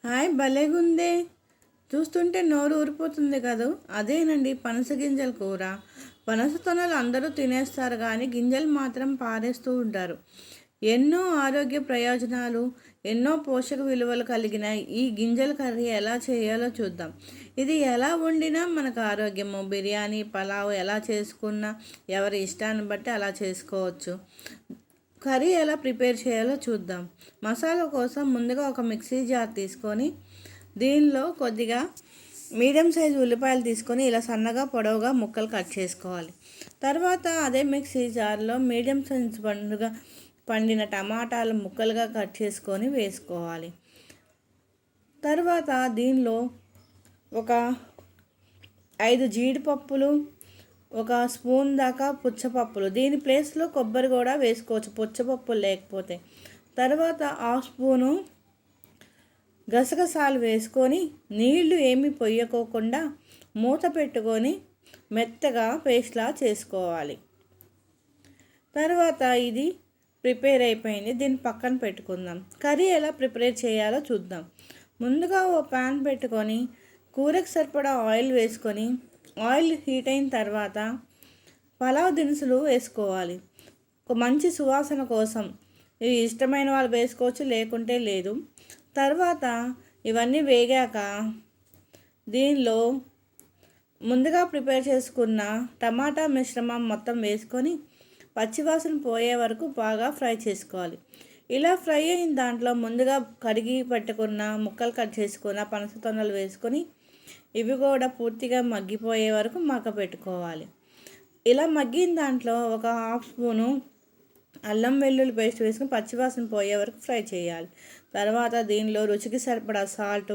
Hi భలేగుందే. చూస్తుంటే నోరు ఊరిపోతుంది కదూ. అదేనండి పనస గింజల కూర. పనస తొనలు అందరూ తినేస్తారు కానీ గింజలు మాత్రం పారేస్తూ ఉంటారు. ఎన్నో ఆరోగ్య ప్రయోజనాలు, ఎన్నో పోషక విలువలు కలిగిన ఈ గింజల కర్రీ ఎలా చేయాలో చూద్దాం. ఇది ఎలా వండినా మనకు ఆరోగ్యము. బిర్యానీ, పలావ్ ఎలా చేసుకున్నా ఎవరి ఇష్టాన్ని బట్టి అలా చేసుకోవచ్చు. కర్రీ ఎలా ప్రిపేర్ చేయాలో చూద్దాం. మసాలా కోసం ముందుగా ఒక మిక్సీ జార్ తీసుకొని దీనిలో కొద్దిగా మీడియం సైజు ఉల్లిపాయలు తీసుకొని ఇలా సన్నగా పొడవుగా ముక్కలు కట్ చేసుకోవాలి. తర్వాత అదే మిక్సీ జార్లో మీడియం సైజు పండిన టమాటాలు ముక్కలుగా కట్ చేసుకొని వేసుకోవాలి. తర్వాత దీనిలో ఒక 5 జీడిపప్పులు, ఒక స్పూన్ దాకా పుచ్చపప్పులు, దీని ప్లేస్లో కొబ్బరి కూడా వేసుకోవచ్చు పుచ్చపప్పులు లేకపోతే. తర్వాత హాఫ్ స్పూను గసగసాలు వేసుకొని నీళ్లు ఏమీ పొయ్యకోకుండా మూత పెట్టుకొని మెత్తగా పేస్ట్లా చేసుకోవాలి. తర్వాత ఇది ప్రిపేర్ అయిపోయింది. దీన్ని పక్కన పెట్టుకుందాం. కర్రీ ఎలా ప్రిపేర్ చేయాలో చూద్దాం. ముందుగా ఓ ప్యాన్ పెట్టుకొని కూరకు సరిపడా ఆయిల్ వేసుకొని ఆయిల్ హీట్ అయిన తర్వాత పలావ్ దినుసులు వేసుకోవాలి. ఒక మంచి సువాసన కోసం ఇవి ఇష్టమైన వాళ్ళు వేసుకోవచ్చు, లేకుంటే లేదు. తర్వాత ఇవన్నీ వేగాక దీనిలో ముందుగా ప్రిపేర్ చేసుకున్న టమాటా మిశ్రమం మొత్తం వేసుకొని పచ్చివాసన పోయే వరకు బాగా ఫ్రై చేసుకోవాలి. ఇలా ఫ్రై అయిన దాంట్లో ముందుగా కడిగి పెట్టుకున్న ముక్కలు కట్ చేసుకున్న పనస తొనలు వేసుకొని ఇవి కూడా పూర్తిగా మగ్గిపోయే వరకు పెట్టుకోవాలి. ఇలా మగ్గిన దాంట్లో ఒక హాఫ్ స్పూను అల్లం వెల్లుల్లి పేస్ట్ వేసుకొని పచ్చివాసన పోయే వరకు ఫ్రై చేయాలి. తర్వాత దీనిలో రుచికి సరిపడా సాల్ట్,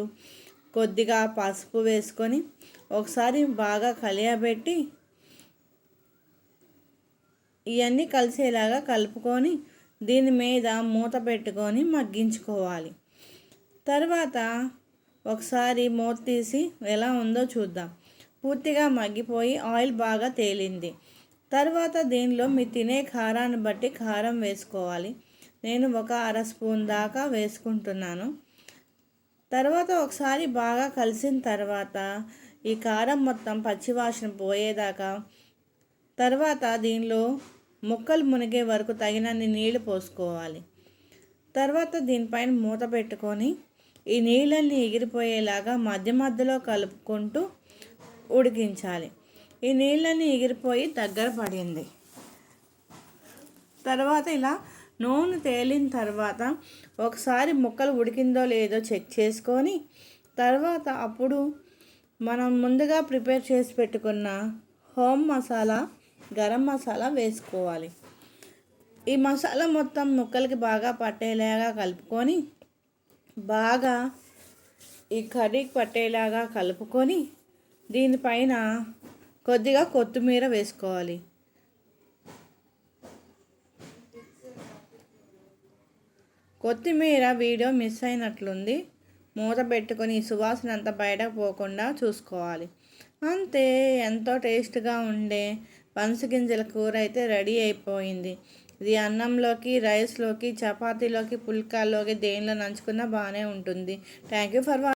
కొద్దిగా పసుపు వేసుకొని ఒకసారి బాగా కలియబెట్టి ఇవన్నీ కలిసేలాగా కలుపుకొని దీని మీద మూత పెట్టుకొని మగ్గించుకోవాలి. తర్వాత ఒకసారి మూత తీసి ఎలా ఉందో చూద్దాం. పూర్తిగా మగ్గిపోయి ఆయిల్ బాగా తేలింది. తర్వాత దీనిలో మీరు తినే కారాన్ని బట్టి కారం వేసుకోవాలి. నేను ఒక 1/2 స్పూన్ దాకా వేసుకుంటున్నాను. తర్వాత ఒకసారి బాగా కలిసిన తర్వాత ఈ కారం మొత్తం పచ్చివాసన పోయేదాకా, తర్వాత దీనిలో ముక్కలు మునిగే వరకు తగినన్ని నీళ్లు పోసుకోవాలి. తర్వాత దీనిపైన మూత పెట్టుకొని ఈ నీళ్ళన్నీ ఎగిరిపోయేలాగా మధ్య మధ్యలో కలుపుకుంటూ ఉడికించాలి. ఈ నీళ్ళన్నీ ఎగిరిపోయి దగ్గర పడింది. తర్వాత ఇలా నూనె తేలిన తర్వాత ఒకసారి ముక్కలు ఉడికిందో లేదో చెక్ చేసుకొని తర్వాత అప్పుడు మనం ముందుగా ప్రిపేర్ చేసి పెట్టుకున్న హోమ్ మసాలా, గరం మసాలా వేసుకోవాలి. ఈ మసాలా మొత్తం ముక్కలకి బాగా పట్టేలాగా కలుపుకొని బాగా ఈ కర్రీకి పట్టేలాగా కలుపుకొని దీనిపైన కొద్దిగా కొత్తిమీర వేసుకోవాలి. కొత్తిమీర వీడియో మిస్ అయినట్లుంది. మూత పెట్టుకొని సువాసన అంతా బయటకు పోకుండా చూసుకోవాలి. అంతే, ఎంతో టేస్ట్గా ఉండే పనస గింజల కూర అయితే రెడీ అయిపోయింది. ఇది అన్నంలోకి, రైస్లోకి, చపాతీలోకి, పుల్కాల్లోకి దేనిలో నంచుకున్నా బాగానే ఉంటుంది. Thank you for watching.